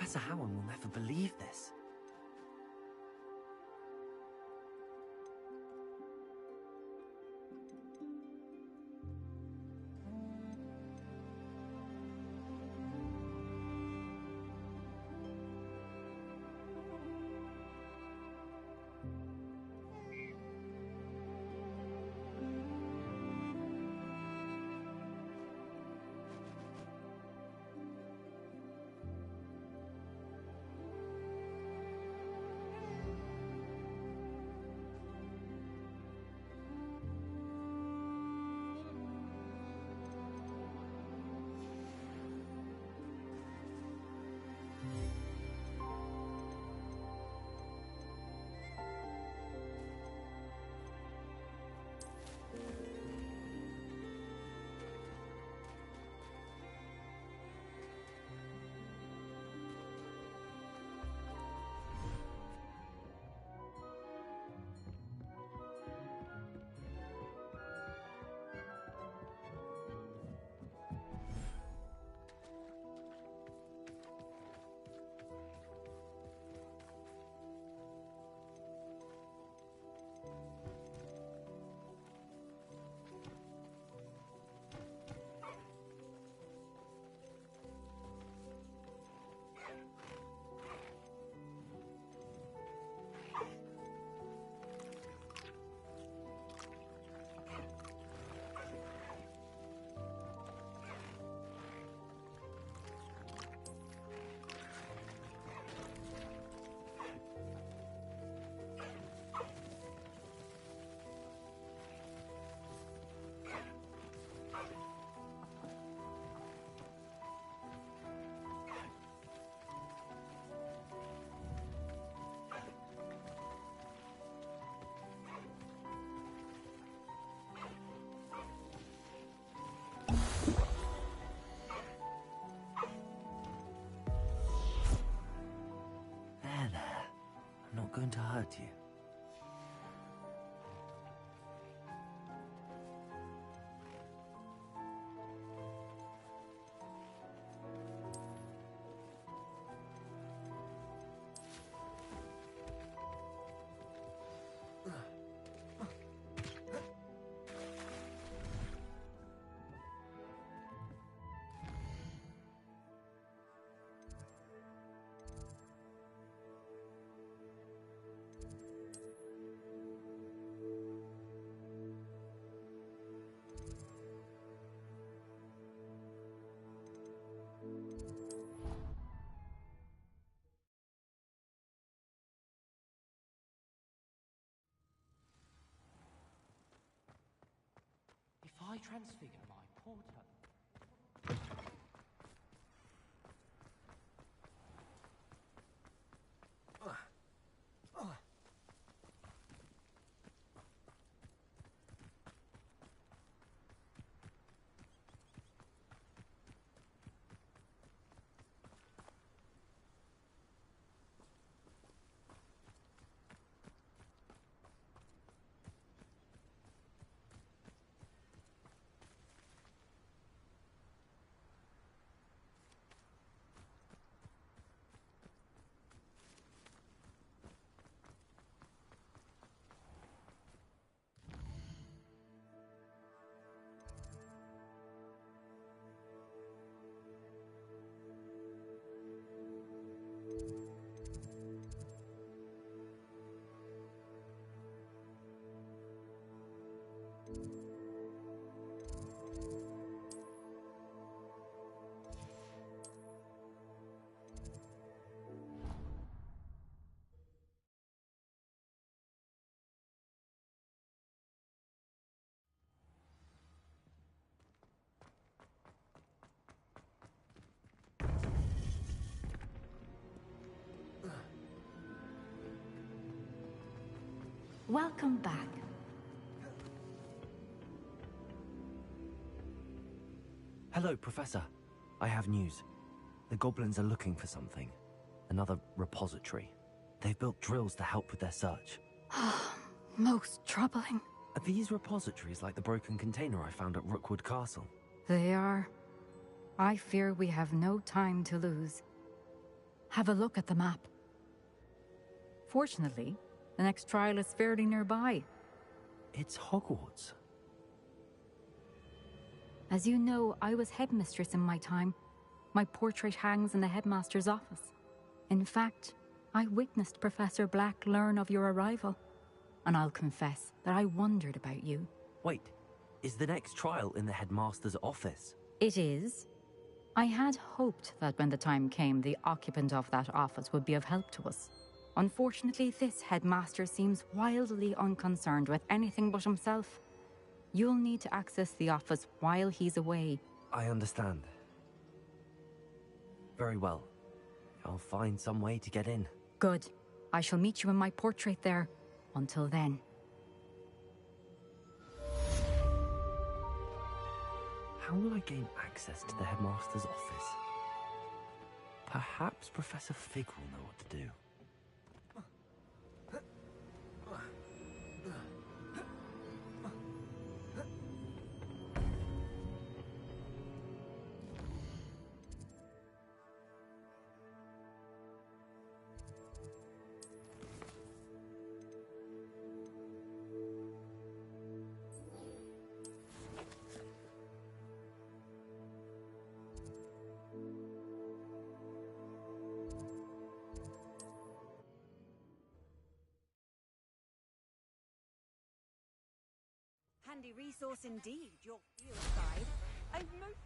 Professor Howard will never believe this. I'm not going to hurt you. If I transfigure my porter... Welcome back. Hello, Professor. I have news. The goblins are looking for something. Another repository. They've built drills to help with their search. Most troubling. Are these repositories like the broken container I found at Rookwood Castle? They are. I fear we have no time to lose. Have a look at the map. Fortunately, the next trial is fairly nearby. It's Hogwarts. As you know, I was headmistress in my time. My portrait hangs in the headmaster's office. In fact, I witnessed Professor Black learn of your arrival. And I'll confess that I wondered about you. Wait, is the next trial in the headmaster's office? It is. I had hoped that when the time came, the occupant of that office would be of help to us. Unfortunately, this headmaster seems wildly unconcerned with anything but himself. You'll need to access the office while he's away. I understand. Very well. I'll find some way to get in. Good. I shall meet you in my portrait there. Until then. How will I gain access to the headmaster's office? Perhaps Professor Fig will know what to do. Handy resource indeed, your field guide. I'm most...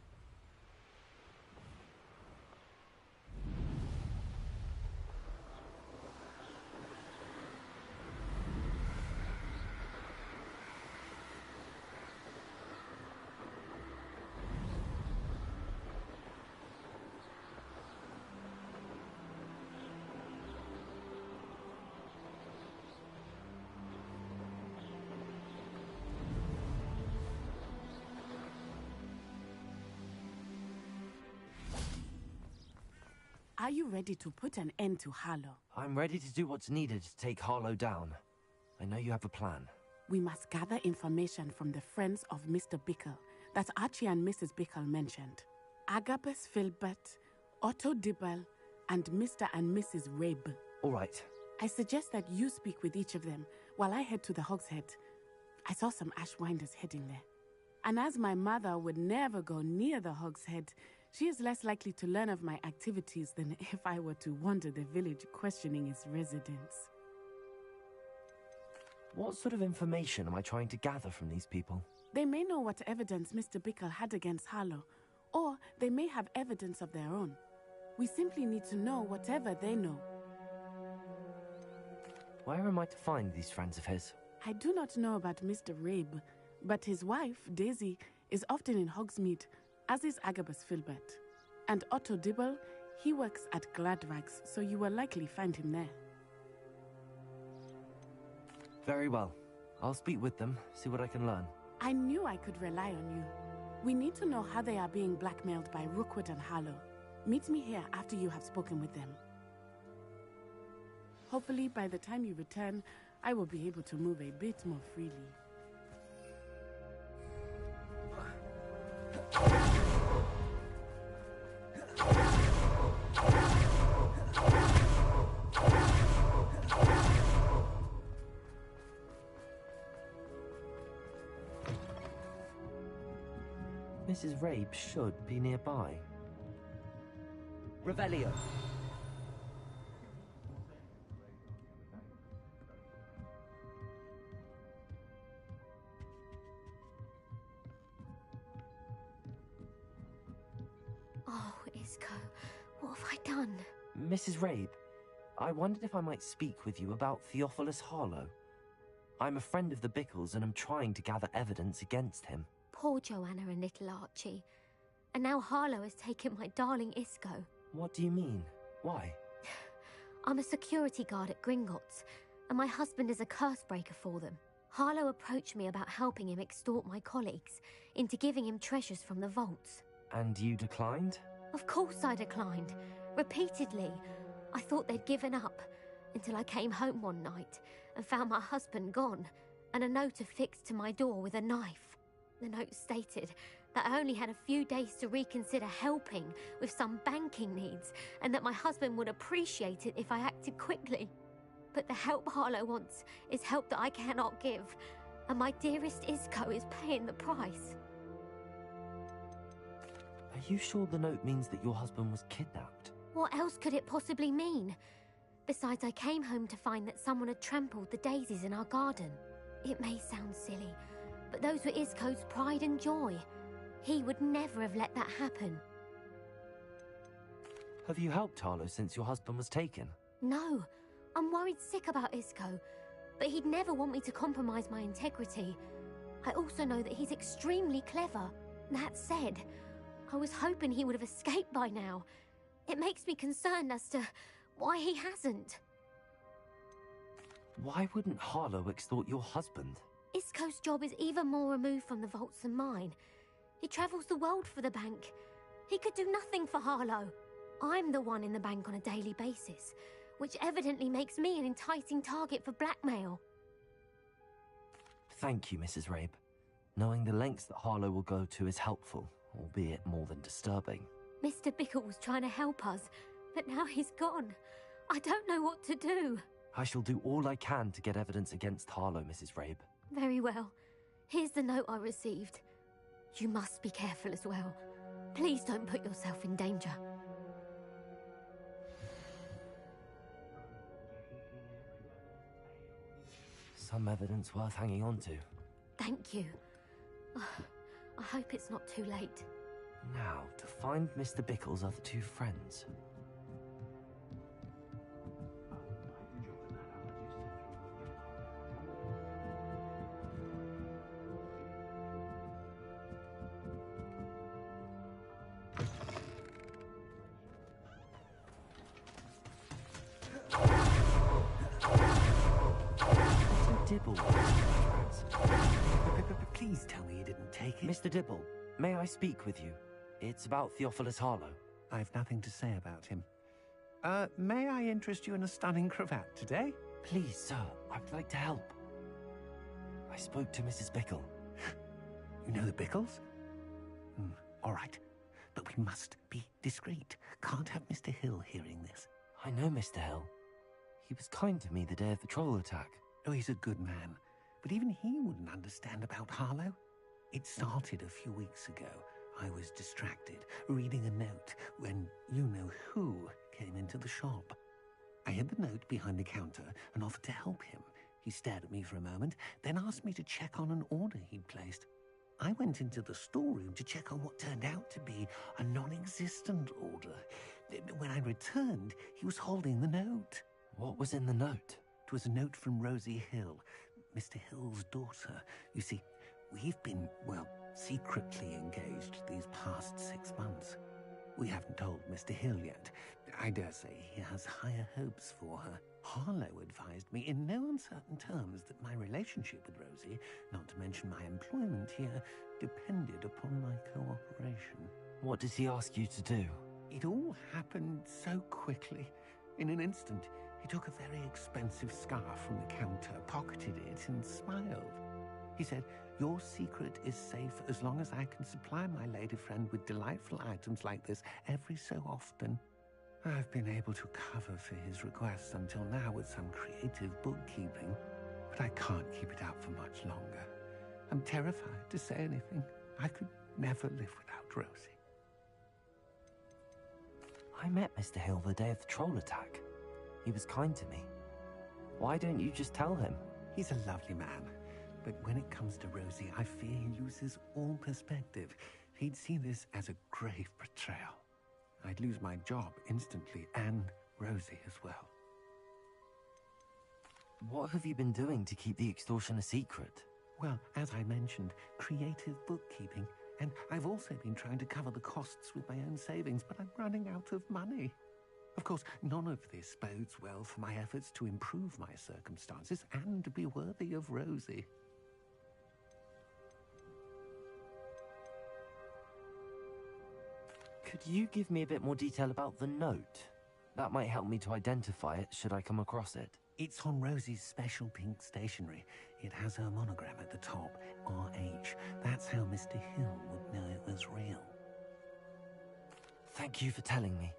Are you ready to put an end to Harlow? I'm ready to do what's needed to take Harlow down. I know you have a plan. We must gather information from the friends of Mr. Bickle that Archie and Mrs. Bickle mentioned. Agabus Filbert, Otto Dibble, and Mr. and Mrs. Rabe. All right. I suggest that you speak with each of them while I head to the Hogshead. I saw some Ashwinders heading there. And as my mother would never go near the Hogshead, she is less likely to learn of my activities than if I were to wander the village questioning its residents. What sort of information am I trying to gather from these people? They may know what evidence Mr. Bickle had against Harlow, or they may have evidence of their own. We simply need to know whatever they know. Where am I to find these friends of his? I do not know about Mr. Rabe, but his wife, Daisy, is often in Hogsmeade, as is Agabus Filbert. And Otto Dibble, he works at Gladrags, so you will likely find him there. Very well. I'll speak with them, see what I can learn. I knew I could rely on you. We need to know how they are being blackmailed by Rookwood and Harlow. Meet me here after you have spoken with them. Hopefully, by the time you return, I will be able to move a bit more freely. Mrs. Rabe should be nearby. Revelio. Oh, Isco, what have I done? Mrs. Rabe, I wondered if I might speak with you about Theophilus Harlow. I'm a friend of the Bickles and I'm trying to gather evidence against him. Poor Joanna and little Archie. And now Harlow has taken my darling Isco. What do you mean? Why? I'm a security guard at Gringotts, and my husband is a curse breaker for them. Harlow approached me about helping him extort my colleagues into giving him treasures from the vaults. And you declined? Of course I declined. Repeatedly. I thought they'd given up, until I came home one night and found my husband gone, and a note affixed to my door with a knife. The note stated, that I only had a few days to reconsider helping with some banking needs, and that my husband would appreciate it if I acted quickly. But the help Harlow wants is help that I cannot give, and my dearest Isco is paying the price. Are you sure the note means that your husband was kidnapped? What else could it possibly mean? Besides, I came home to find that someone had trampled the daisies in our garden. It may sound silly, but those were Isco's pride and joy. He would never have let that happen. Have you helped Harlow since your husband was taken? No, I'm worried sick about Isco, but he'd never want me to compromise my integrity. I also know that he's extremely clever. That said, I was hoping he would have escaped by now. It makes me concerned as to why he hasn't. Why wouldn't Harlow extort your husband? Isco's job is even more removed from the vaults than mine. He travels the world for the bank. He could do nothing for Harlow. I'm the one in the bank on a daily basis, which evidently makes me an enticing target for blackmail. Thank you, Mrs. Rabe. Knowing the lengths that Harlow will go to is helpful, albeit more than disturbing. Mr. Bickle was trying to help us, but now he's gone. I don't know what to do. I shall do all I can to get evidence against Harlow, Mrs. Rabe. Very well. Here's the note I received. You must be careful as well. Please don't put yourself in danger. Some evidence worth hanging on to. Thank you. I hope it's not too late. Now, to find Mr. Bickle's other two friends. Dibble. Please tell me you didn't take it. Mr. Dibble, may I speak with you? It's about Theophilus Harlow. I've nothing to say about him. May I interest you in a stunning cravat today? Please, sir, I'd like to help. I spoke to Mrs. Bickle. You know the Bickles? All right. But we must be discreet. Can't have Mr. Hill hearing this. I know Mr. Hill. He was kind to me the day of the troll attack. Oh, he's a good man. But even he wouldn't understand about Harlow. It started a few weeks ago. I was distracted, reading a note, when you-know-who came into the shop. I hid the note behind the counter and offered to help him. He stared at me for a moment, then asked me to check on an order he'd placed. I went into the storeroom to check on what turned out to be a non-existent order. When I returned, he was holding the note. What was in the note? It was a note from Rosie Hill, Mr. Hill's daughter. You see, we've been, well, secretly engaged these past 6 months. We haven't told Mr. Hill yet. I dare say he has higher hopes for her. Harlow advised me in no uncertain terms that my relationship with Rosie, not to mention my employment here, depended upon my cooperation. What does he ask you to do? It all happened so quickly. In an instant, he took a very expensive scarf from the counter, pocketed it, and smiled. He said, "Your secret is safe as long as I can supply my lady friend with delightful items like this every so often." I've been able to cover for his requests until now with some creative bookkeeping, but I can't keep it out for much longer. I'm terrified to say anything. I could never live without Rosie. I met Mr. Hill the day of the troll attack. He was kind to me. Why don't you just tell him? He's a lovely man, but when it comes to Rosie, I fear he loses all perspective. He'd see this as a grave betrayal. I'd lose my job instantly, and Rosie as well. What have you been doing to keep the extortion a secret? Well, as I mentioned, creative bookkeeping, and I've also been trying to cover the costs with my own savings, but I'm running out of money. Of course, none of this bodes well for my efforts to improve my circumstances and to be worthy of Rosie. Could you give me a bit more detail about the note? That might help me to identify it should I come across it. It's on Rosie's special pink stationery. It has her monogram at the top, RH. That's how Mr. Hill would know it was real. Thank you for telling me.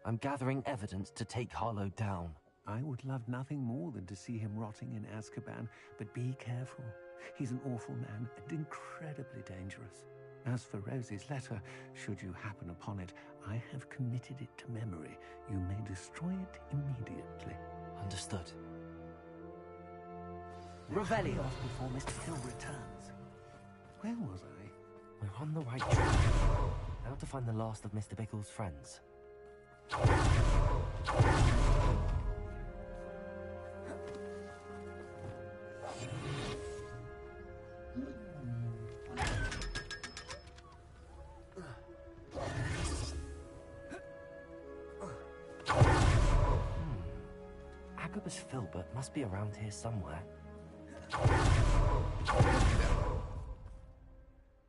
I'm gathering evidence to take Harlow down. I would love nothing more than to see him rotting in Azkaban, but be careful. He's an awful man and incredibly dangerous. As for Rosie's letter, should you happen upon it, I have committed it to memory. You may destroy it immediately. Understood. Revelio off before Mr. Hill returns. Where was I? We're on the right track. Now to find the last of Mr. Bickle's friends. Agabus Filbert must be around here somewhere.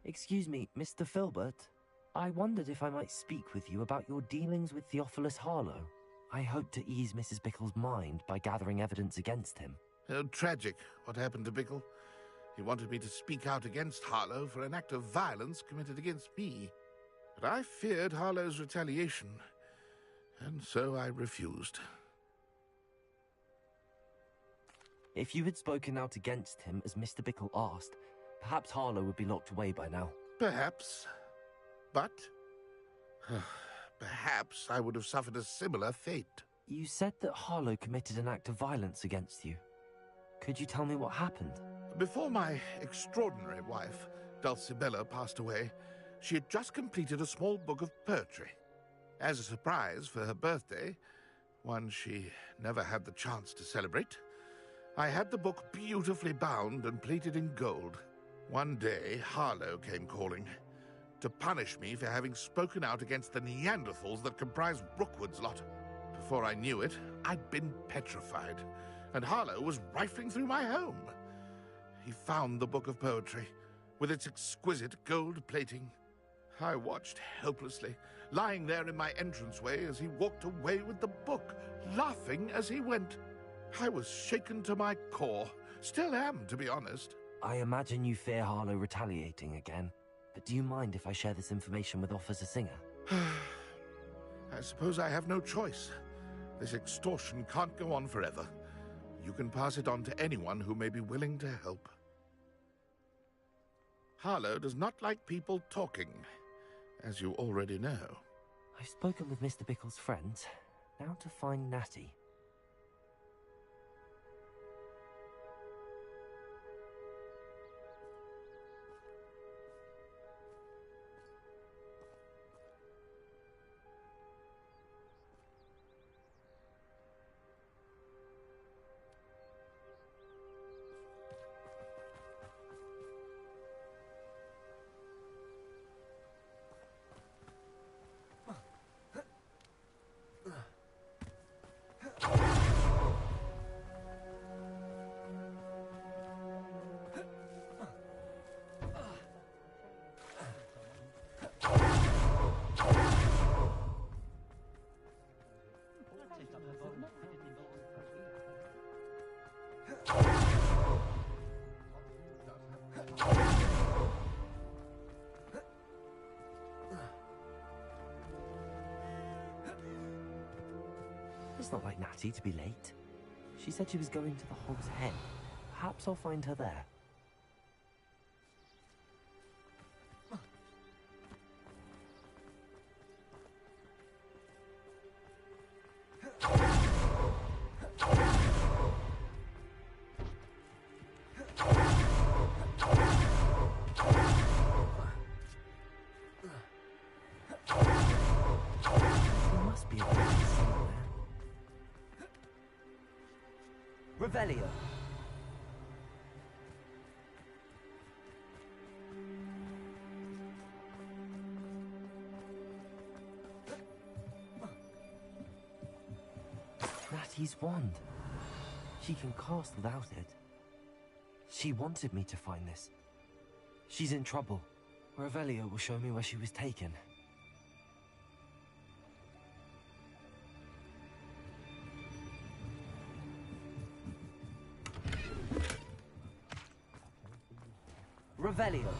Excuse me, Mr. Filbert. I wondered if I might speak with you about your dealings with Theophilus Harlow. I hope to ease Mrs. Bickle's mind by gathering evidence against him. Oh, tragic, what happened to Bickle. He wanted me to speak out against Harlow for an act of violence committed against me. But I feared Harlow's retaliation, and so I refused. If you had spoken out against him as Mr. Bickle asked, perhaps Harlow would be locked away by now. Perhaps. But perhaps I would have suffered a similar fate. You said that Harlow committed an act of violence against you. Could you tell me what happened? Before my extraordinary wife, Dulcibella, passed away, she had just completed a small book of poetry. As a surprise for her birthday, one she never had the chance to celebrate, I had the book beautifully bound and plated in gold. One day, Harlow came calling to punish me for having spoken out against the Neanderthals that comprised Rookwood's lot. Before I knew it, I'd been petrified, and Harlow was rifling through my home. He found the book of poetry, with its exquisite gold plating. I watched helplessly, lying there in my entranceway as he walked away with the book, laughing as he went. I was shaken to my core. Still am, to be honest. I imagine you fear Harlow retaliating again. But do you mind if I share this information with Officer Singer? I suppose I have no choice. This extortion can't go on forever. You can pass it on to anyone who may be willing to help. Harlow does not like people talking, as you already know. I've spoken with Mr. Bickle's friends. Now to find Natty. It's not like Natty to be late. She said she was going to the Hog's Head. Perhaps I'll find her there. There must be a way somewhere. Revelio. Natty's wand. She can cast without it. She wanted me to find this. She's in trouble. Revelio will show me where she was taken. Revelio.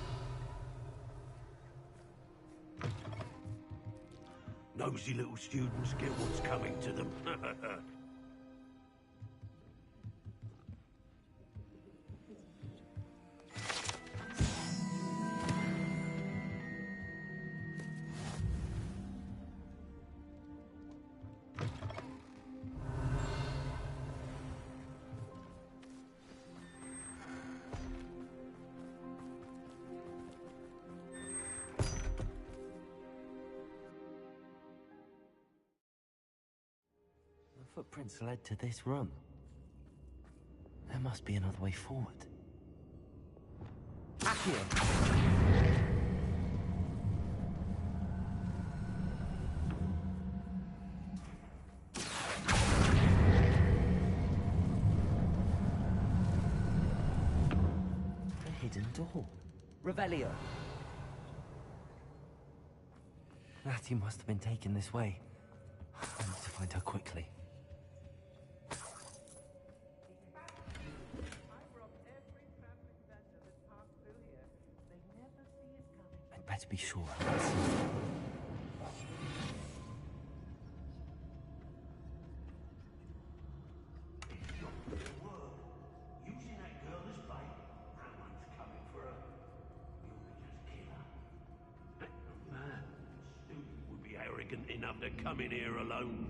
Nosy little students get what's coming to them. The footprints led to this room. There must be another way forward. Accio! A hidden door. Revelio. Natty must have been taken this way. I need to find her quickly. I'd better be sure I can see her. Using that girl as bait. That one's coming for her. You'll just kill her. Man, student would be arrogant enough to come in here alone.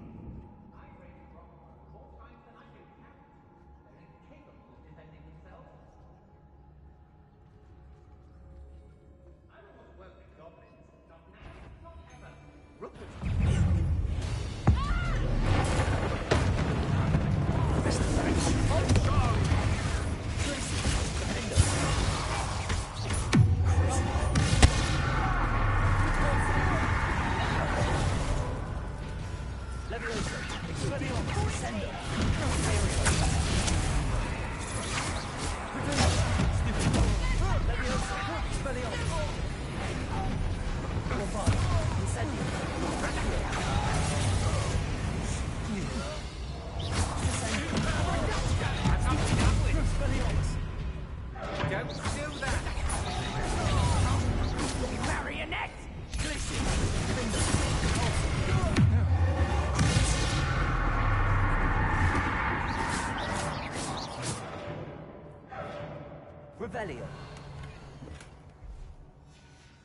Revelio.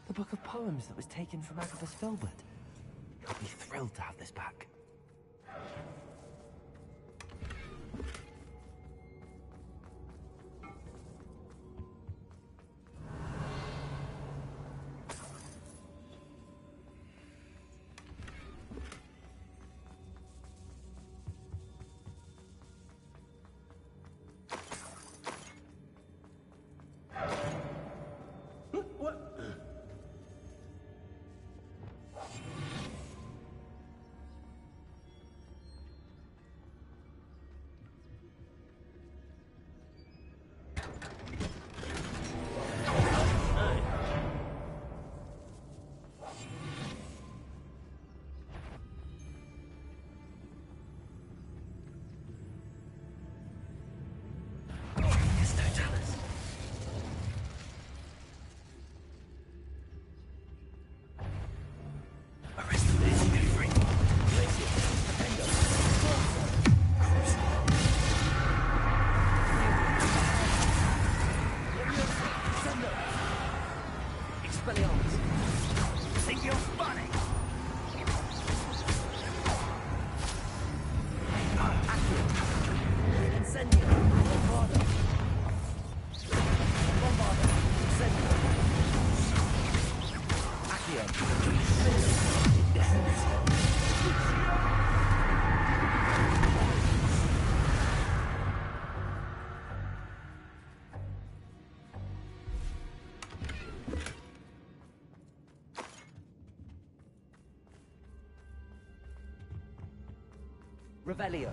The book of poems that was taken from Agabus Filbert. I'll be thrilled to have this back. Revelio.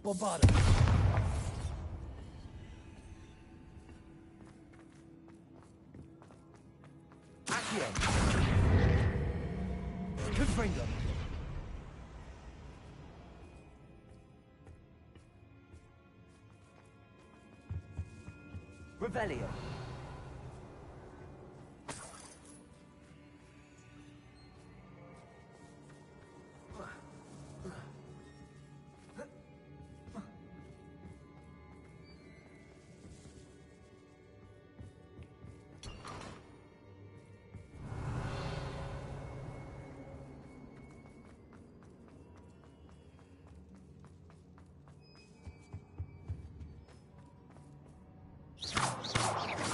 Bombarda. Accio! Confringo! Revelio!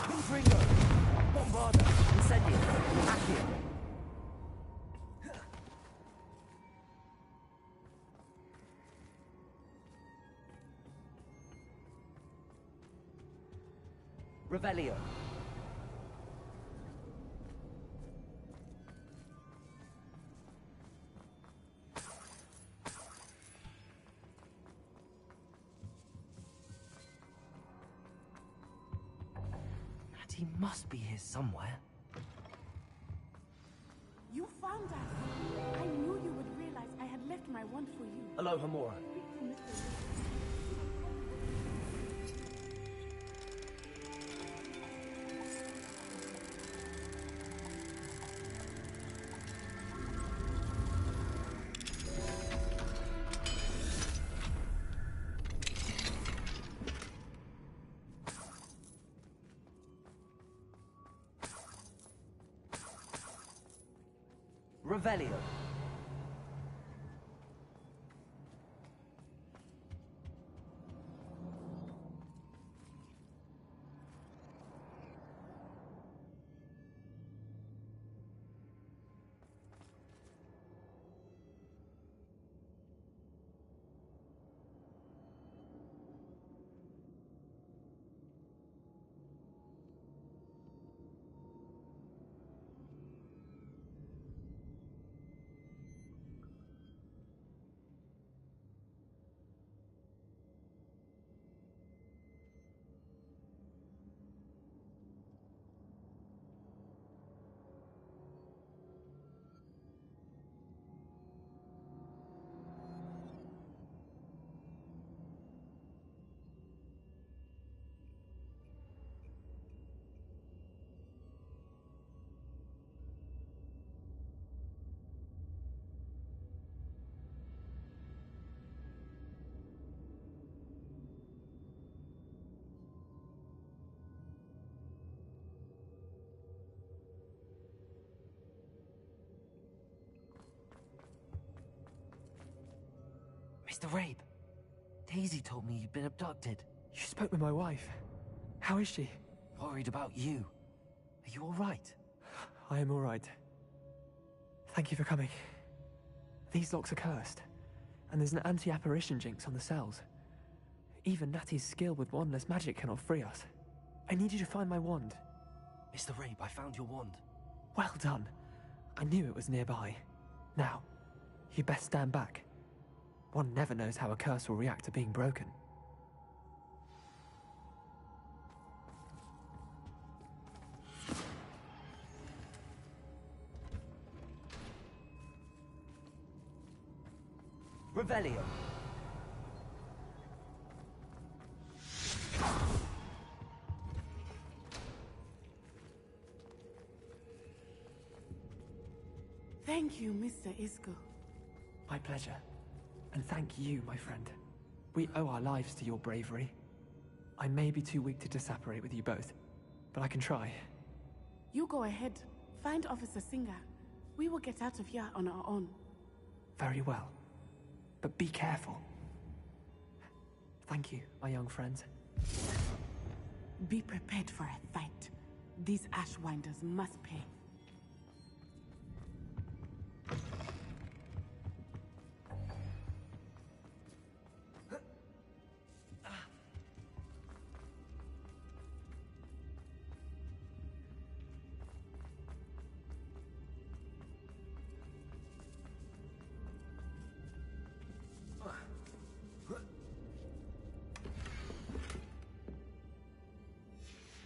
Confringo! Bombarda! Incendio! Accio! Revelio! He must be here somewhere. You found us! I knew you would realize I had left my wand for you. Hello, Hamura. Revelio. Mr. Rabe, Daisy told me you'd been abducted. You spoke with my wife. How is she? Worried about you. Are you all right? I am all right. Thank you for coming. These locks are cursed, and there's an anti-apparition jinx on the cells. Even Natty's skill with wandless magic cannot free us. I need you to find my wand. Mr. Rabe, I found your wand. Well done. I knew it was nearby. Now, you best stand back. One never knows how a curse will react to being broken. Revelio. Thank you, Mr. Isco. My pleasure. And thank you, my friend. We owe our lives to your bravery. I may be too weak to disapparate with you both, but I can try. You go ahead. Find Officer Singer. We will get out of here on our own. Very well. But be careful. Thank you, my young friends. Be prepared for a fight. These Ashwinders must pay.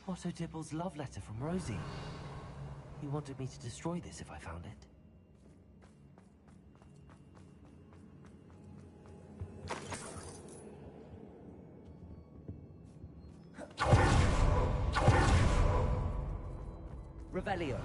Otto Dibble's love letter from Rosie. He wanted me to destroy this if I found it. Revelio.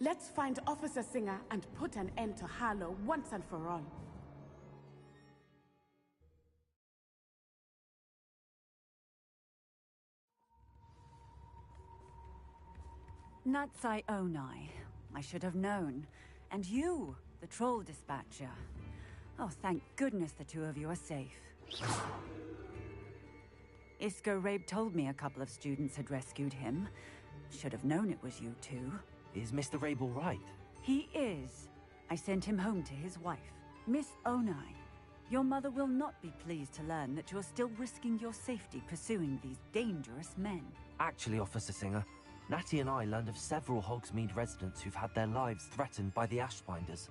Let's find Officer Singer and put an end to Harlow once and for all. Natsai Onai. I should have known. And you, the troll dispatcher. Oh, thank goodness the two of you are safe. Isco Rabe told me a couple of students had rescued him. Should have known it was you two. Is Mr. Rabe all right? He is. I sent him home to his wife, Miss Onai. Your mother will not be pleased to learn that you're still risking your safety pursuing these dangerous men. Actually, Officer Singer, Natty and I learned of several Hogsmeade residents who've had their lives threatened by the Ashbinders.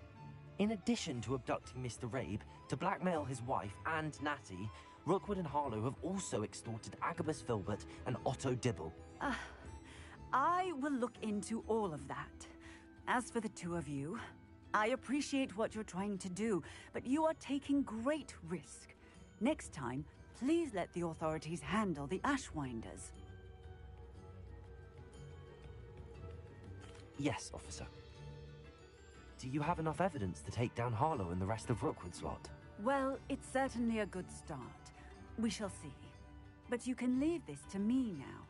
In addition to abducting Mr. Rabe, to blackmail his wife and Natty, Rookwood and Harlow have also extorted Agabus Filbert and Otto Dibble. I will look into all of that. As for the two of you, I appreciate what you're trying to do, but you are taking great risk. Next time, please let the authorities handle the Ashwinders. Yes, officer. Do you have enough evidence to take down Harlow and the rest of Rookwood's lot? Well, it's certainly a good start. We shall see. But you can leave this to me now.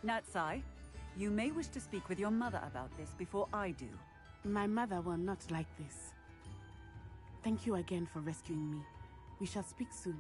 Natsai, you may wish to speak with your mother about this before I do. My mother will not like this. Thank you again for rescuing me. We shall speak soon.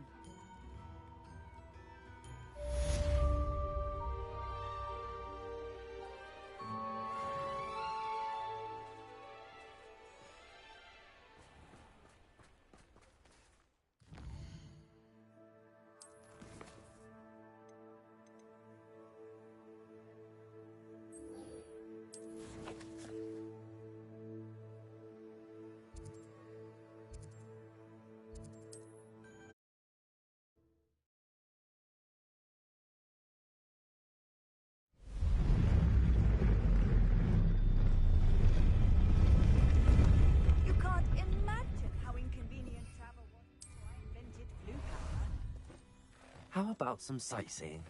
How about some sightseeing?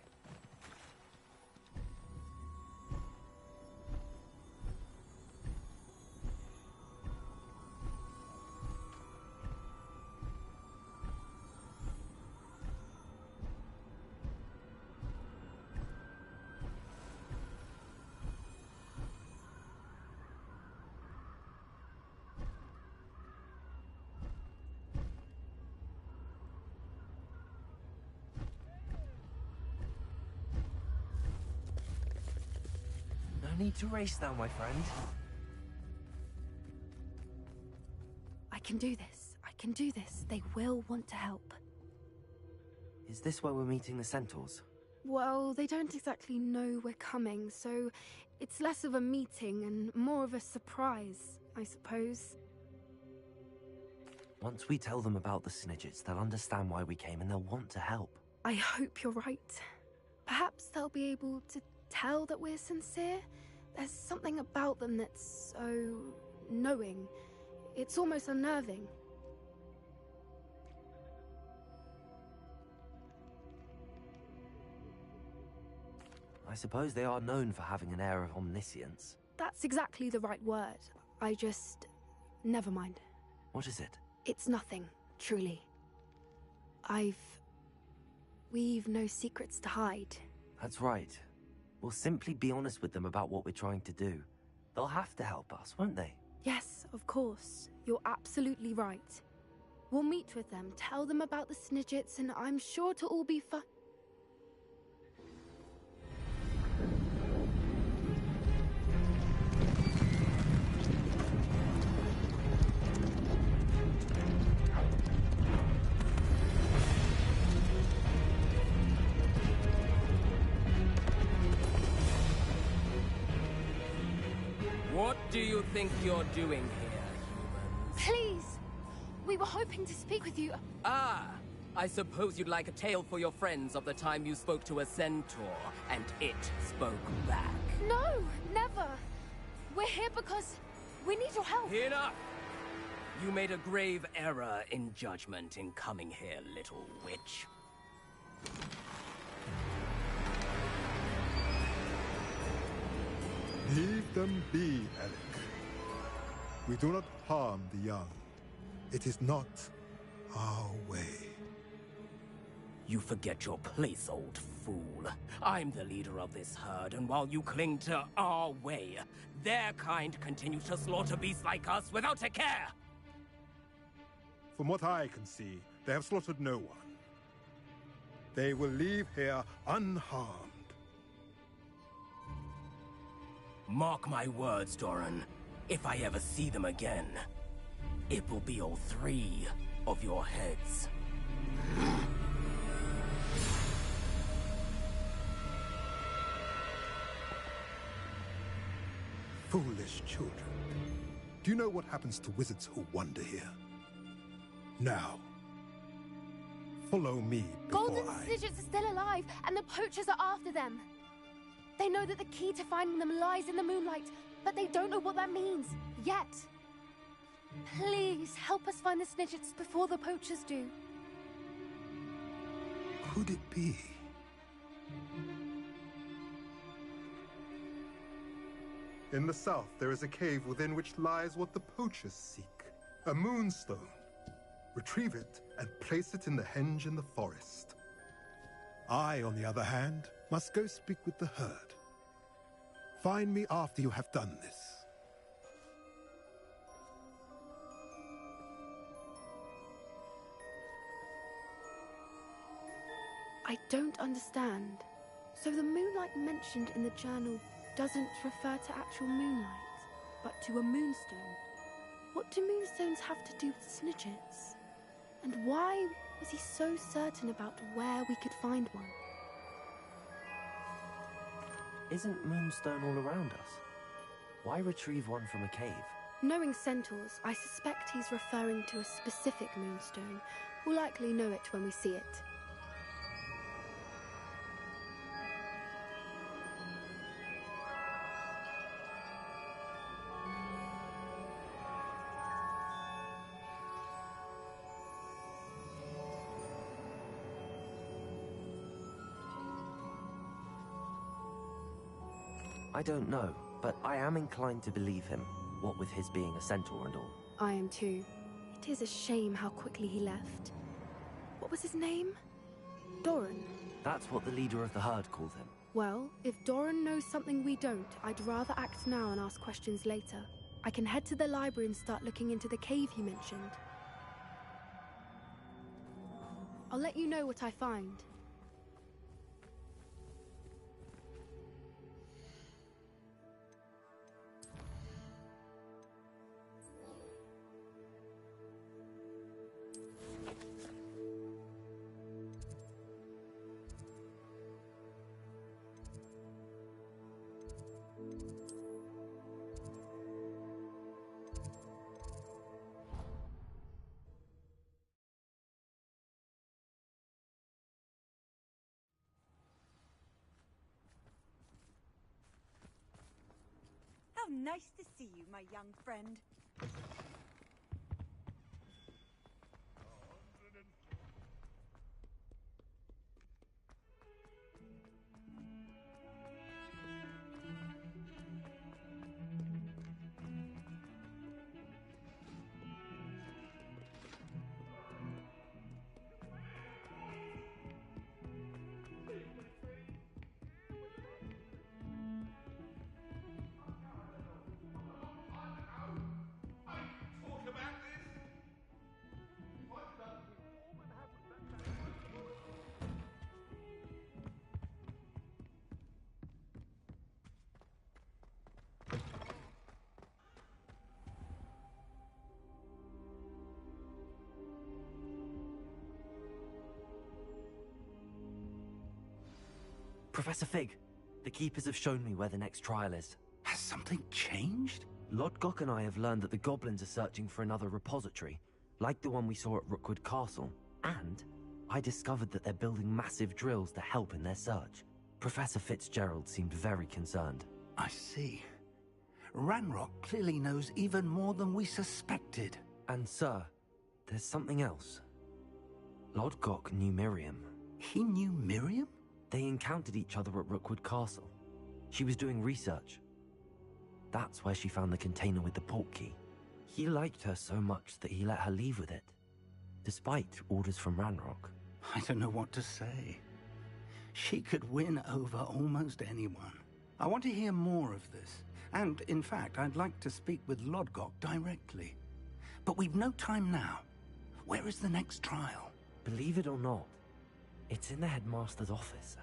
No need to race now, my friend. I can do this. I can do this. They will want to help. Is this where we're meeting the Centaurs? Well, they don't exactly know we're coming, so it's less of a meeting and more of a surprise, I suppose. Once we tell them about the Snidgets, they'll understand why we came and they'll want to help. I hope you're right. Perhaps they'll be able to tell that we're sincere. There's something about them that's so knowing. It's almost unnerving. I suppose they are known for having an air of omniscience. That's exactly the right word. I just... never mind. What is it? It's nothing, truly. We've no secrets to hide. That's right. We'll simply be honest with them about what we're trying to do. They'll have to help us, won't they? Yes, of course. You're absolutely right. We'll meet with them, tell them about the Snidgets, and I'm sure to all be fine. What do you think you're doing here, humans? Please! We were hoping to speak with you. Ah, I suppose you'd like a tale for your friends of the time you spoke to a centaur, and it spoke back. No, never. We're here because we need your help. Enough! You made a grave error in judgment in coming here, little witch. Leave them be, Alec. We do not harm the young. It is not our way. You forget your place, old fool. I'm the leader of this herd, and while you cling to our way, their kind continue to slaughter beasts like us without a care! From what I can see, they have slaughtered no one. They will leave here unharmed. Mark my words, Doran. If I ever see them again, it will be all 3 of your heads. Foolish children. Do you know what happens to wizards who wander here? Now, follow me before Golden Snidgets are still alive, and the poachers are after them. They know that the key to finding them lies in the moonlight, but they don't know what that means, yet. Please, help us find the Snidgets before the poachers do. Could it be? In the south, there is a cave within which lies what the poachers seek. A moonstone. Retrieve it and place it in the henge in the forest. I, on the other hand, must go speak with the herd. Find me after you have done this. I don't understand. So the moonlight mentioned in the journal doesn't refer to actual moonlight, but to a moonstone. What do moonstones have to do with Snidgets? And why was he so certain about where we could find one? Isn't Moonstone all around us? Why retrieve one from a cave? Knowing centaurs, I suspect he's referring to a specific moonstone. We'll likely know it when we see it. I don't know, but I am inclined to believe him, what with his being a centaur and all. I am too. It is a shame how quickly he left. What was his name? Doran. That's what the leader of the herd called him. Well, if Doran knows something we don't, I'd rather act now and ask questions later. I can head to the library and start looking into the cave you mentioned. I'll let you know what I find. How nice to see you, my young friend. Professor Fig, the Keepers have shown me where the next trial is. Has something changed? Lodgok and I have learned that the goblins are searching for another repository, like the one we saw at Rookwood Castle. And I discovered that they're building massive drills to help in their search. Professor Fitzgerald seemed very concerned. I see. Ranrock clearly knows even more than we suspected. And sir, there's something else. Lodgok knew Miriam. He knew Miriam? They encountered each other at Rookwood Castle. She was doing research. That's where she found the container with the port key. He liked her so much that he let her leave with it, despite orders from Ranrock. I don't know what to say. She could win over almost anyone. I want to hear more of this. And, in fact, I'd like to speak with Lodgok directly. But we've no time now. Where is the next trial? Believe it or not, it's in the headmaster's office.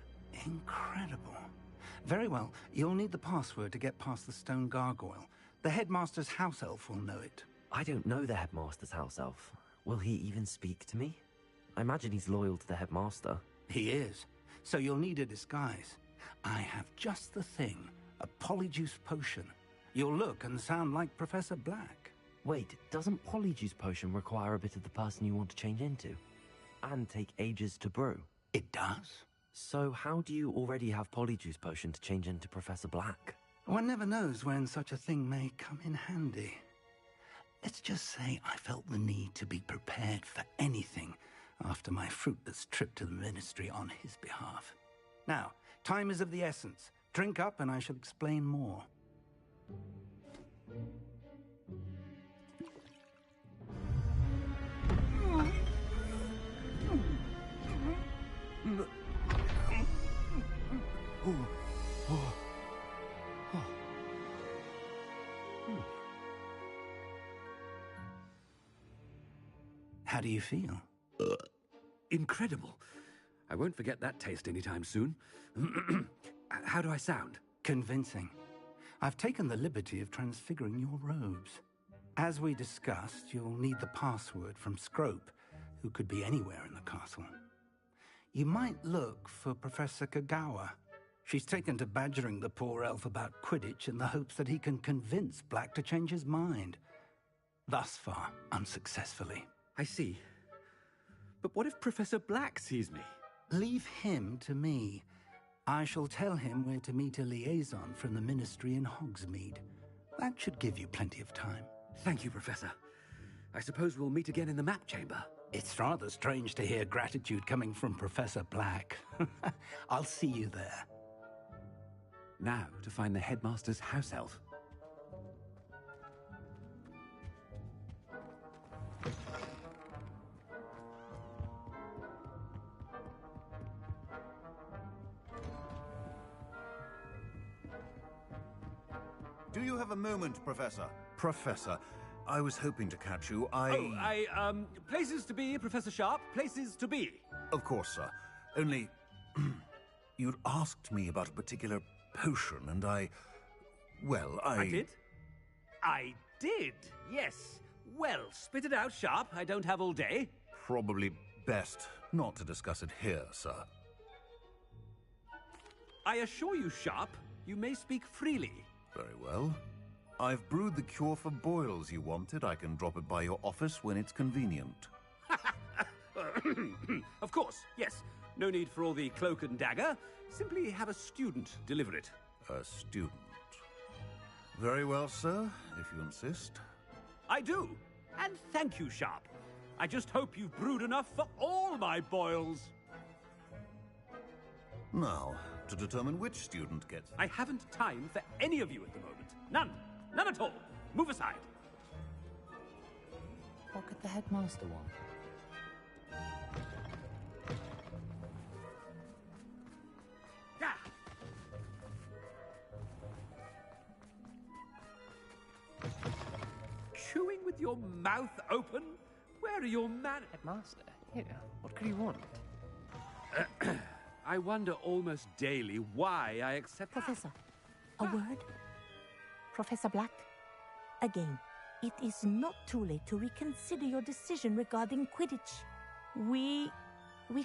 Incredible. Very well. You'll need the password to get past the stone gargoyle. The headmaster's house elf will know it. I don't know the headmaster's house elf. Will he even speak to me? I imagine he's loyal to the headmaster. He is. So you'll need a disguise. I have just the thing. A polyjuice potion. You'll look and sound like Professor Black. Wait, doesn't polyjuice potion require a bit of the person you want to change into? And take ages to brew? It does. So how do you already have polyjuice potion to change into Professor Black? One never knows when such a thing may come in handy. Let's just say I felt the need to be prepared for anything after my fruitless trip to the Ministry on his behalf. Now, time is of the essence. Drink up and I shall explain more. How do you feel? Incredible. I won't forget that taste anytime soon. How do I sound? Convincing. I've taken the liberty of transfiguring your robes. As we discussed, you'll need the password from Scrope, who could be anywhere in the castle. You might look for Professor Kagawa. She's taken to badgering the poor elf about Quidditch in the hopes that he can convince Black to change his mind. Thus far, unsuccessfully. I see. But what if Professor Black sees me? Leave him to me. I shall tell him where to meet a liaison from the Ministry in Hogsmeade. That should give you plenty of time. Thank you, Professor. I suppose we'll meet again in the map chamber. It's rather strange to hear gratitude coming from Professor Black. I'll see you there. Now to find the headmaster's house elf. Do you have a moment, Professor? Professor, I was hoping to catch you. Places to be, Professor Sharp. Places to be. Of course, sir. Only, you'd asked me about a particular potion, and I did? I did, yes. Well, spit it out, Sharp. I don't have all day. Probably best not to discuss it here, sir. I assure you, Sharp, you may speak freely. Very well. I've brewed the cure for boils you wanted. I can drop it by your office when it's convenient. Of course, yes. No need for all the cloak and dagger. Simply have a student deliver it. A student. Very well, sir, if you insist. I do. And thank you, Sharp. I just hope you've brewed enough for all my boils. Now, to determine which student gets... I haven't time for any of you at the moment. None. None at all. Move aside. What could the headmaster want? Chewing with your mouth open? Where are your manners? Headmaster, here. What could he want? I wonder almost daily why I accept... Professor, a word? Professor Black, again, it is not too late to reconsider your decision regarding Quidditch. We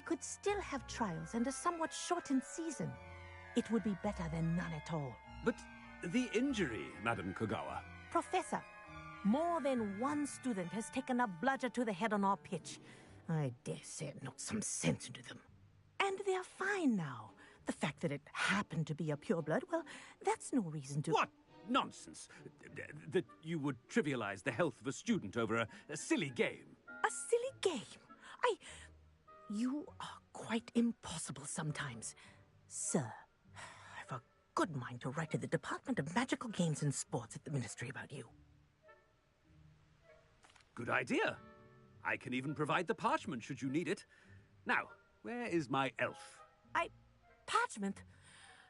could still have trials and a somewhat shortened season. It would be better than none at all. But the injury, Madam Kagawa. Professor, more than one student has taken a bludger to the head on our pitch. I dare say it knocked some sense into them. And they're fine now. The fact that it happened to be a pureblood, well, that's no reason to... What nonsense! That you would trivialize the health of a student over a silly game. A silly game? You are quite impossible sometimes. Sir, I've a good mind to write to the Department of Magical Games and Sports at the Ministry about you. Good idea. I can even provide the parchment should you need it. Now, where is my elf? Parchment?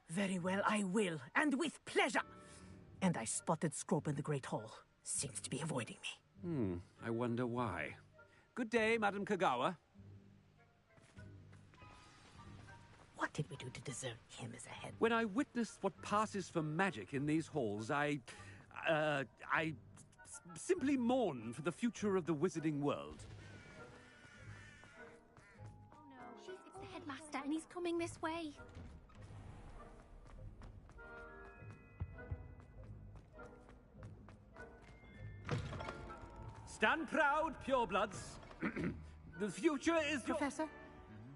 Very well, I will, and with pleasure. And I spotted Scrope in the Great Hall. Seems to be avoiding me. I wonder why. Good day, Madam Kagawa. What did we do to deserve him as a head? When I witness what passes for magic in these halls, I simply mourn for the future of the wizarding world. It's the headmaster, and he's coming this way. Stand proud, purebloods. The future is Professor,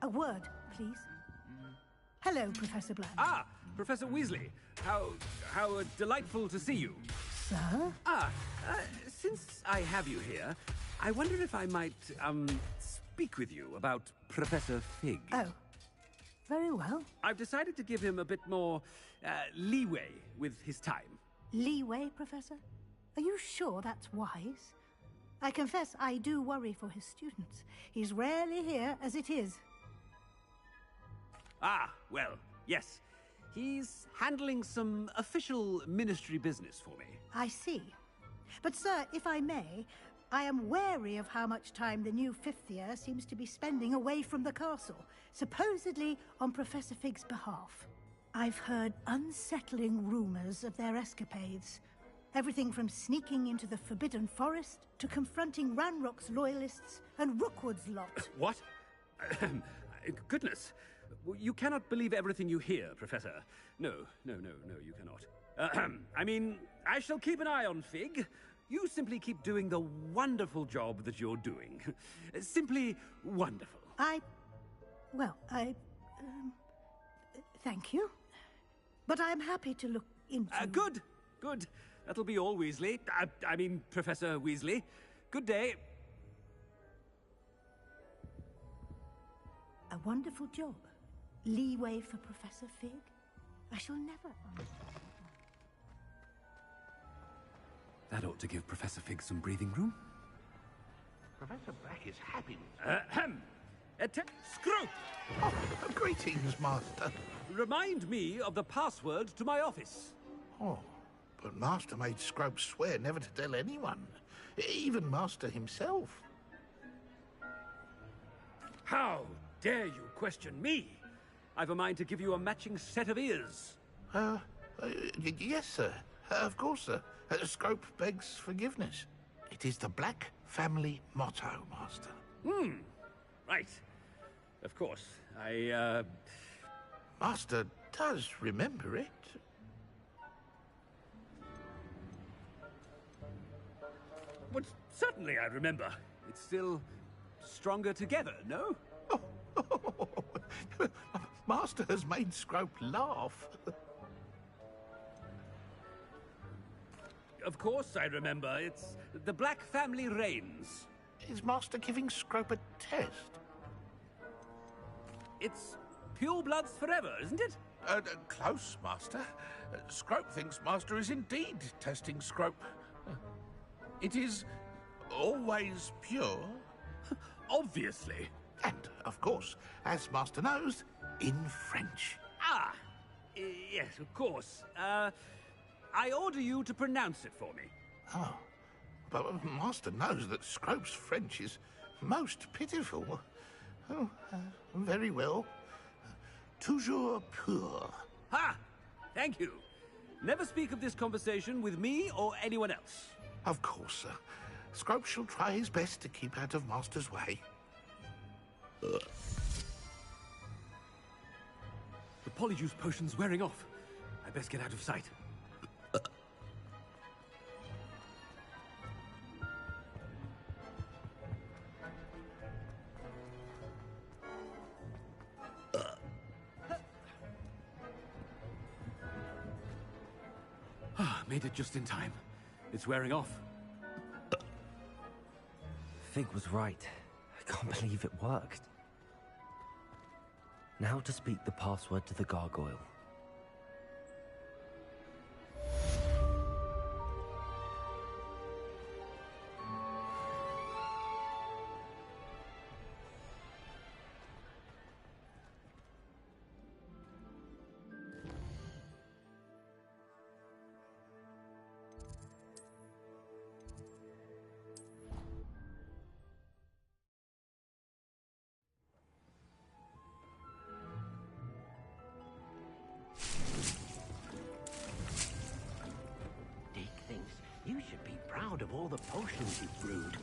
a word, please. Hello, Professor Black. Ah, Professor Weasley. How delightful to see you. Sir? Since I have you here, I wonder if I might, speak with you about Professor Fig. Oh, very well. I've decided to give him a bit more, leeway with his time. Leeway, Professor? Are you sure that's wise? I confess I do worry for his students. He's rarely here as it is. Ah, well, yes. He's handling some official ministry business for me. I see. But, sir, if I may, I am wary of how much time the new fifth year seems to be spending away from the castle, supposedly on Professor Fig's behalf. I've heard unsettling rumors of their escapades. Everything from sneaking into the Forbidden Forest to confronting Ranrock's loyalists and Rookwood's lot. What? Goodness. You cannot believe everything you hear, Professor. No, you cannot. I mean, I shall keep an eye on Fig. You simply keep doing the wonderful job that you're doing. Simply wonderful. Thank you. But I'm happy to look into... Good. That'll be all, Weasley. I mean, Professor Weasley. Good day. A wonderful job. Leeway for Professor Fig? I shall never understand. That ought to give Professor Fig some breathing room. Professor Black is happy. Screw! Oh, greetings, Master. Remind me of the password to my office. Oh, but Master made Scrope swear never to tell anyone, even Master himself. How dare you question me? I've a mind to give you a matching set of ears. Yes, sir. Of course, sir. Scrope begs forgiveness. It is the Black family motto, Master. Right. Of course. Master does remember it. But certainly I remember. It's still stronger together, no? Master has made Scrope laugh. Of course I remember. It's the Black family reigns. Is Master giving Scrope a test? It's purebloods forever, isn't it? Close, Master. Scrope thinks Master is indeed testing Scrope. It is always pure. Obviously. And, of course, as Master knows, in French. Ah! Yes, of course. I order you to pronounce it for me. Oh, but Master knows that Scrope's French is most pitiful. Oh, very well. Toujours pur. Ha! Thank you. Never speak of this conversation with me or anyone else. Of course, sir. Scrope shall try his best to keep out of Master's way. The polyjuice potion's wearing off. I best get out of sight. Made it just in time. It's wearing off. Fig was right. I can't believe it worked. Now to speak the password to the gargoyle. You should be proud of all the potions you've brewed.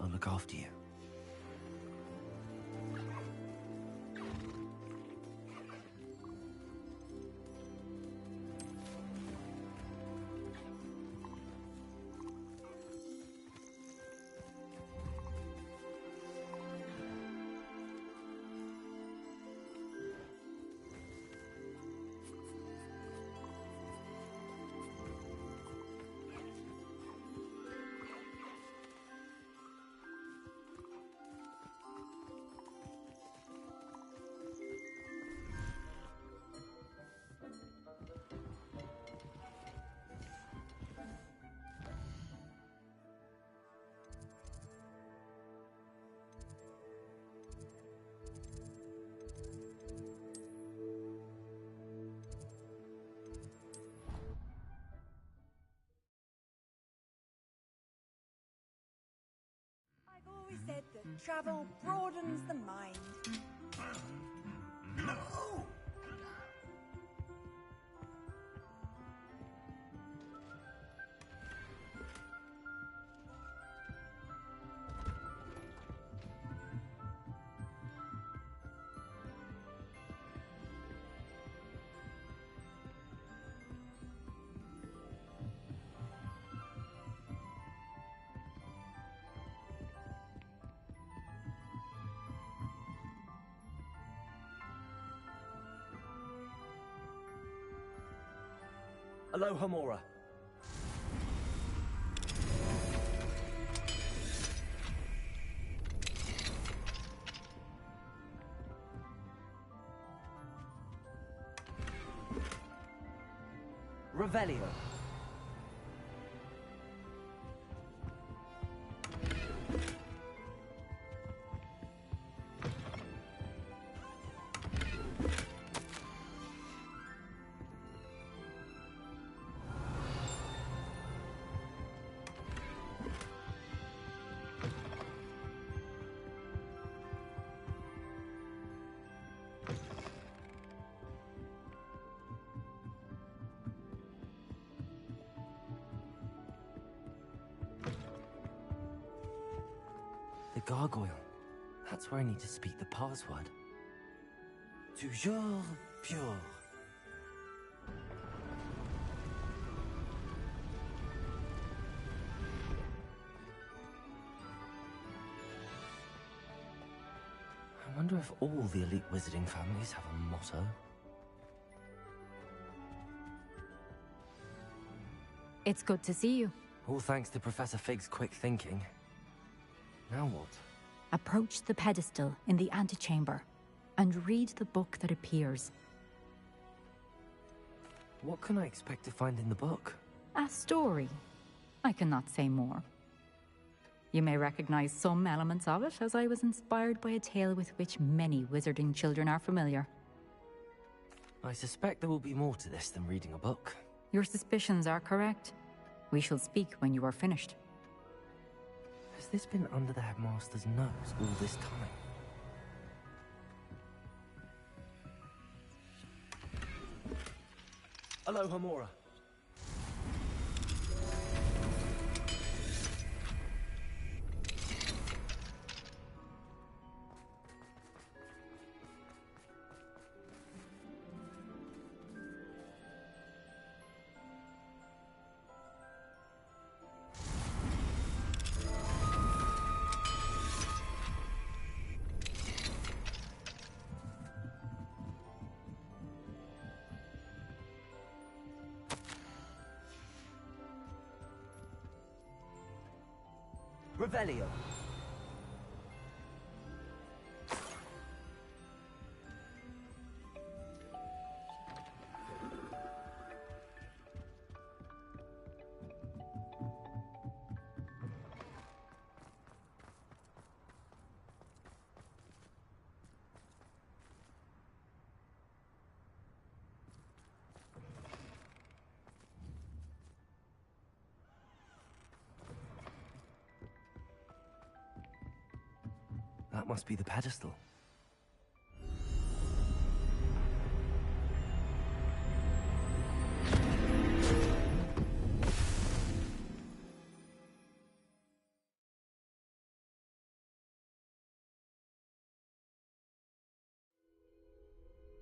I'll look after you. I've always said that travel broadens the mind. No! Aloha, Mora. Revelio. The gargoyle. That's where I need to speak the password. Toujours pure. Wonder if all the elite wizarding families have a motto. It's good to see you. All thanks to Professor Fig's quick thinking. Now what? Approach the pedestal in the antechamber and read the book that appears. What can I expect to find in the book? A story. I cannot say more. You may recognize some elements of it, as I was inspired by a tale with which many wizarding children are familiar. I suspect there will be more to this than reading a book. Your suspicions are correct. We shall speak when you are finished. Has this been under the headmaster's nose all this time? Hello, Homora. Revelio. That must be the pedestal.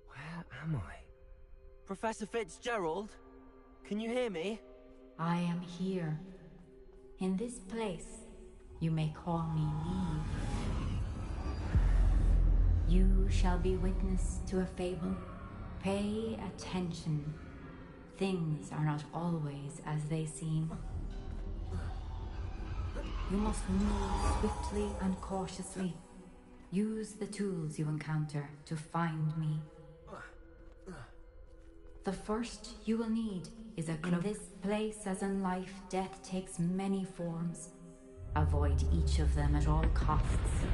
Where am I? Professor Fitzgerald? Can you hear me? I am here. In this place, you may call me Neve. You shall be witness to a fable. Pay attention. Things are not always as they seem. You must move swiftly and cautiously. Use the tools you encounter to find me. The first you will need is a cloak. In this place, as in life, death takes many forms. Avoid each of them at all costs.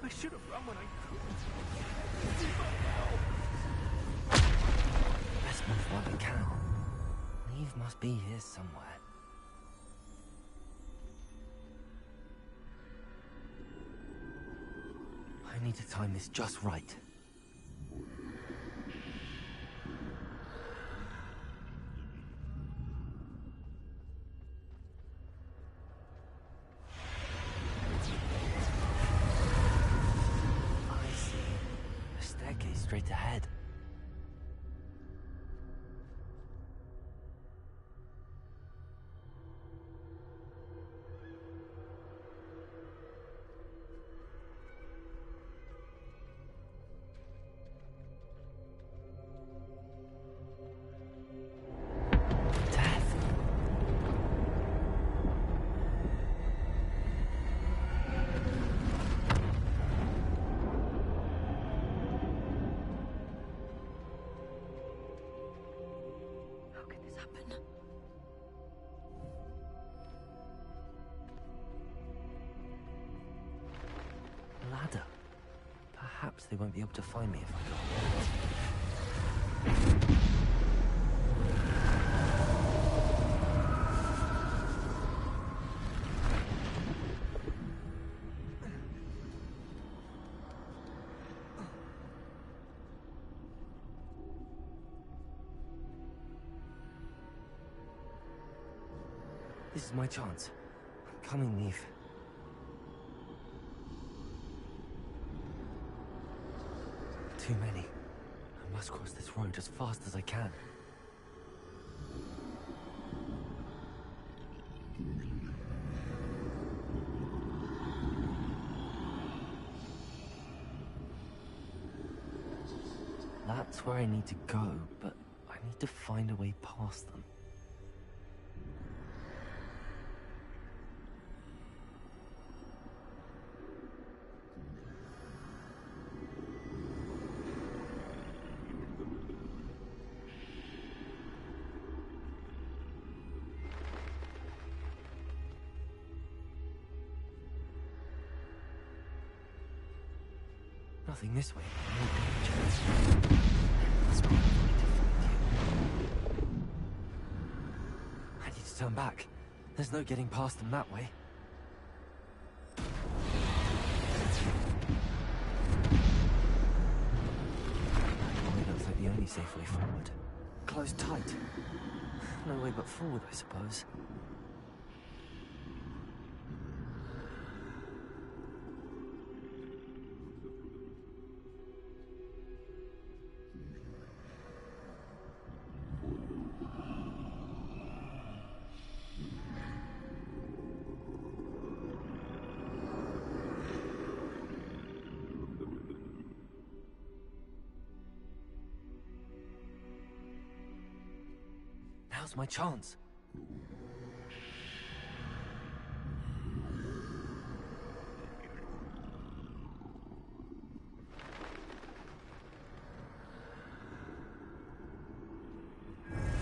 I should have run when I could. Let's move while we can. Neve must be here somewhere. I need to time this just right. Straight ahead. Ladder. Perhaps they won't be able to find me if I go. This is my chance. I'm coming, Neve. Too many. I must cross this road as fast as I can. That's where I need to go, but I need to find a way past them. Nothing this way. No danger. Must be a way to find you. I need to turn back. There's no getting past them that way. That way looks like the only safe way forward. Closed tight. No way but forward, I suppose. Now's my chance.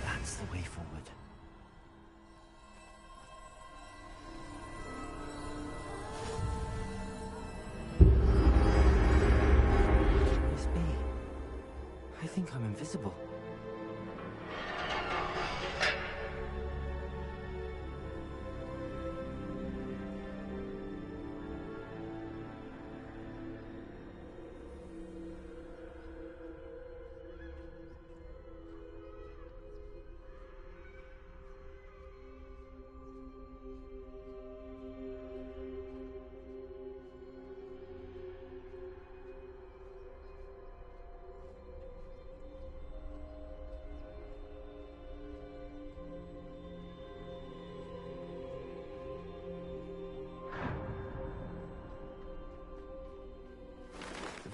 That's the way forward. What can this be? I think I'm invisible.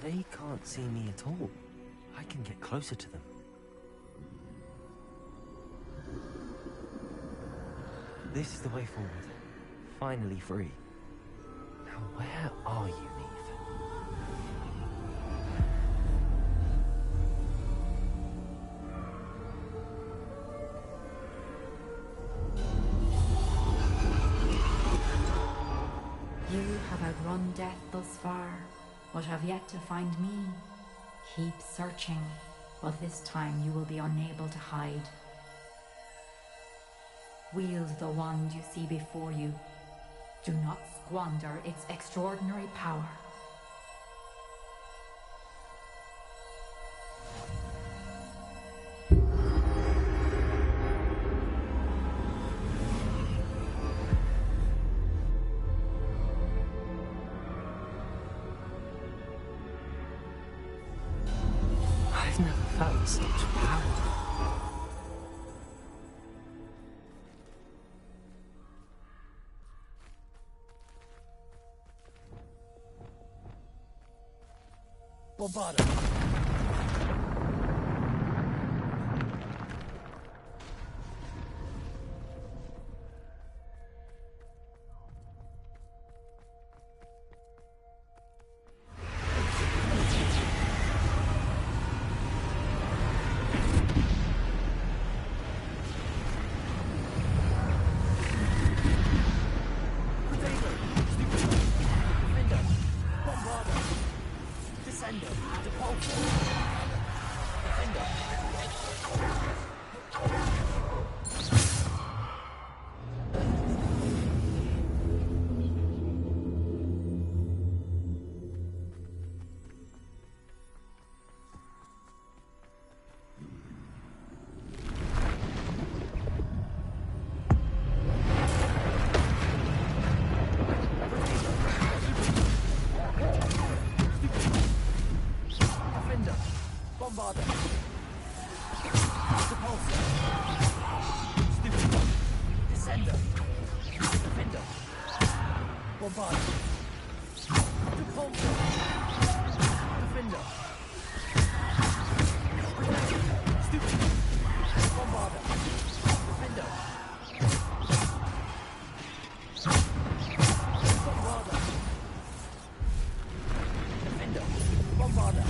They can't see me at all. I can get closer to them. This is the way forward. Finally free. Now where are you, Neve? You have outrun death thus far, but have yet to find me. Keep searching, but this time you will be unable to hide. Wield the wand you see before you. Do not squander its extraordinary power. I've never felt such power. Bovada. Bombarder. Repulsor. Stupid. Descender. Defender. Bombarder. Repulsor. Defender. Stupid. Bombarder. Defender. Bombarder. Defender. Bombarder.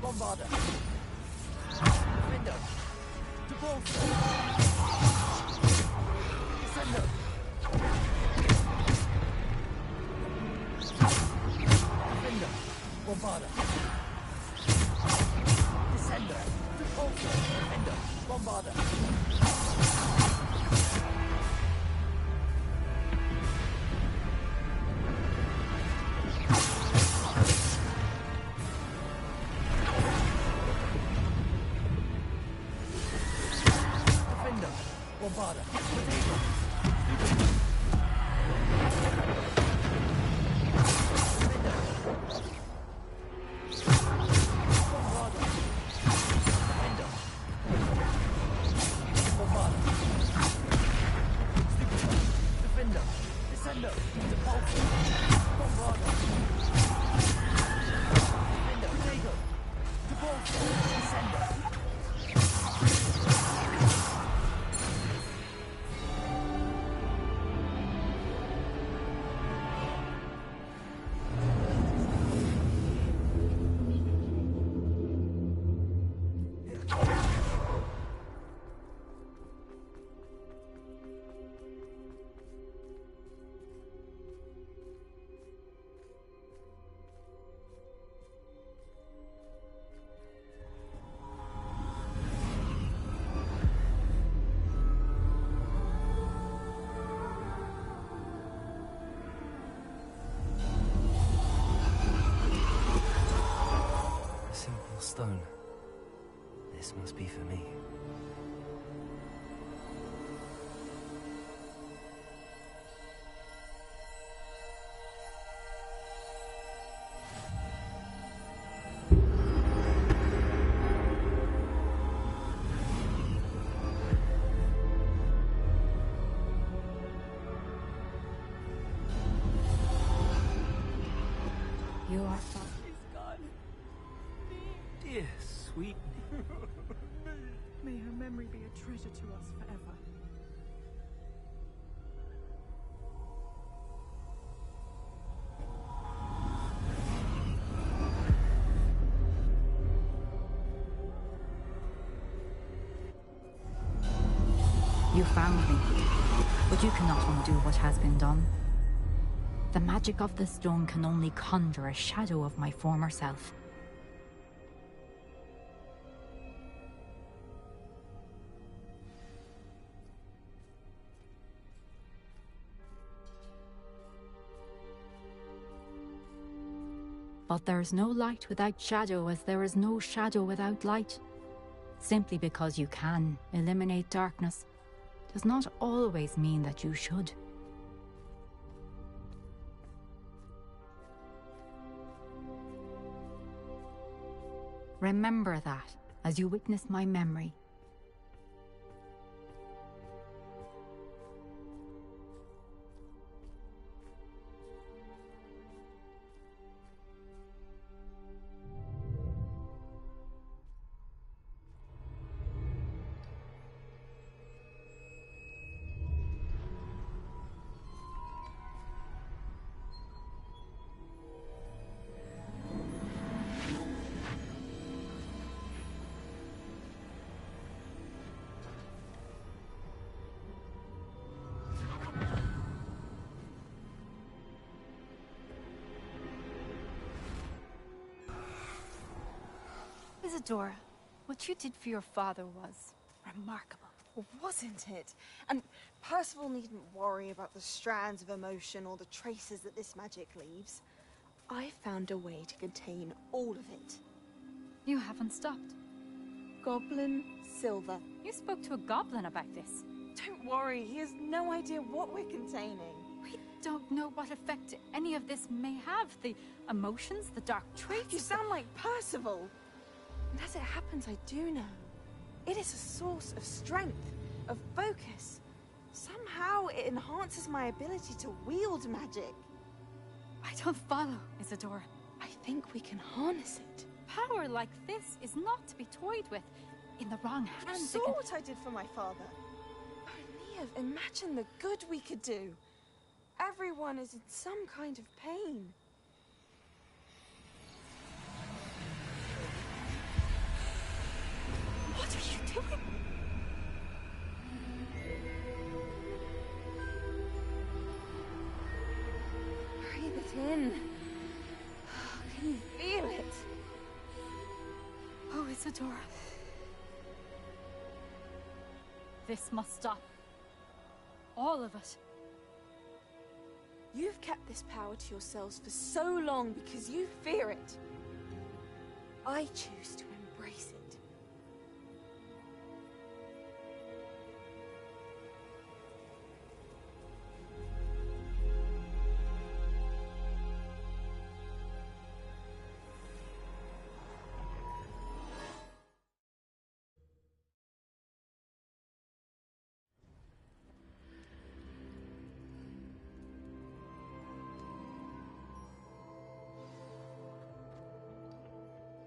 Bombarder. Defender. Repulsor. Descender. Defender. Bombarder. Descender. Repulsor. Defender. Bombarder. Bombarder. Stone. This must be for me. You are Dear sweet. May her memory be a treasure to us forever. You found me, but you cannot undo what has been done. The magic of the stone can only conjure a shadow of my former self. But there is no light without shadow, as there is no shadow without light. Simply because you can eliminate darkness does not always mean that you should. Remember that as you witness my memory. Isadora, what you did for your father was remarkable. Well, wasn't it? And Percival needn't worry about the strands of emotion or the traces that this magic leaves. I found a way to contain all of it. You haven't stopped. Goblin Silver. You spoke to a goblin about this. Don't worry, he has no idea what we're containing. We don't know what effect any of this may have. The emotions, the dark traits. You sound like Percival. And as it happens, I do know. It is a source of strength, of focus. Somehow it enhances my ability to wield magic. I don't follow, Isadora. I think we can harness it. Power like this is not to be toyed with. In the wrong hands, You saw what I did for my father. Oh, Neve, imagine the good we could do. Everyone is in some kind of pain. What are you doing? Breathe it in. Can you feel it? Oh, Isadora. This must stop. All of it. You've kept this power to yourselves for so long because you fear it. I choose to embrace it.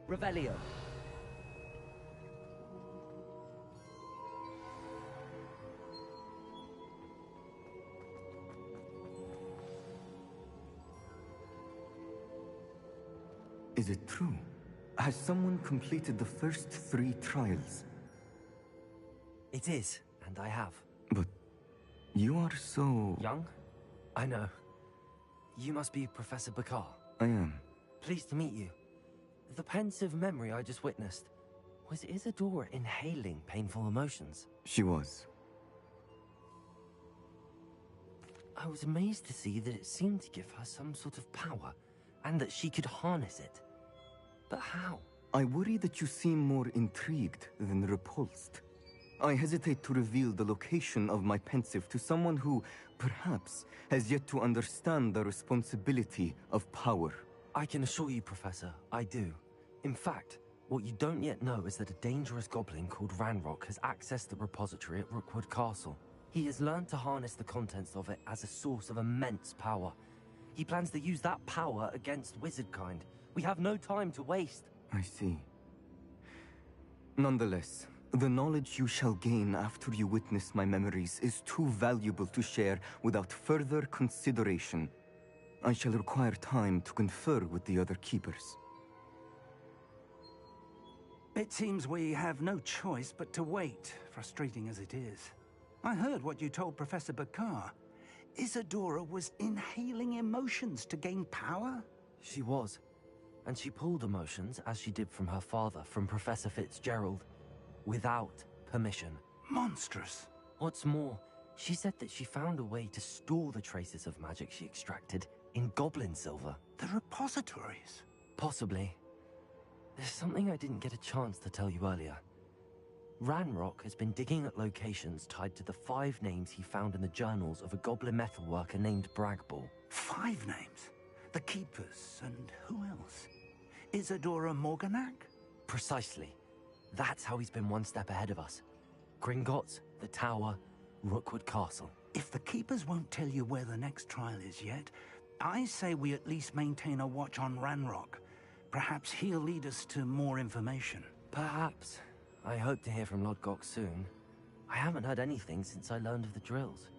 Revelio. Is it true? Has someone completed the first 3 trials? It is, and I have. But you are so... Young? I know. You must be Professor Bakar. I am. Pleased to meet you. The pensive memory I just witnessed, was Isadora inhaling painful emotions? She was. I was amazed to see that it seemed to give her some sort of power, and that she could harness it. But how? I worry that you seem more intrigued than repulsed. I hesitate to reveal the location of my pensive to someone who, perhaps, has yet to understand the responsibility of power. I can assure you, Professor, I do. In fact, what you don't yet know is that a dangerous goblin called Ranrock has accessed the repository at Rookwood Castle. He has learned to harness the contents of it as a source of immense power. He plans to use that power against wizardkind. We have no time to waste. I see. Nonetheless, the knowledge you shall gain after you witness my memories is too valuable to share without further consideration. I shall require time to confer with the other keepers. It seems we have no choice but to wait, frustrating as it is. I heard what you told Professor Bakar. Isadora was inhaling emotions to gain power? She was. And she pulled emotions, as she did from her father, from Professor Fitzgerald, without permission. Monstrous. What's more, she said that she found a way to store the traces of magic she extracted in goblin silver. The repositories? Possibly. There's something I didn't get a chance to tell you earlier. Ranrock has been digging at locations tied to the 5 names he found in the journals of a goblin metalworker named Bragball. 5 names? The Keepers, and who else? Isadora Morganac? Precisely. That's how he's been one step ahead of us. Gringotts, the Tower, Rookwood Castle. If the Keepers won't tell you where the next trial is yet, I say we at least maintain a watch on Ranrock. Perhaps he'll lead us to more information. Perhaps. I hope to hear from Lodgok soon. I haven't heard anything since I learned of the drills.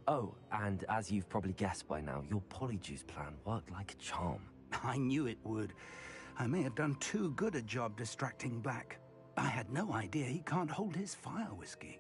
Oh, and as you've probably guessed by now, your Polyjuice plan worked like a charm. I knew it would. I may have done too good a job distracting Black. I had no idea he can't hold his fire whiskey.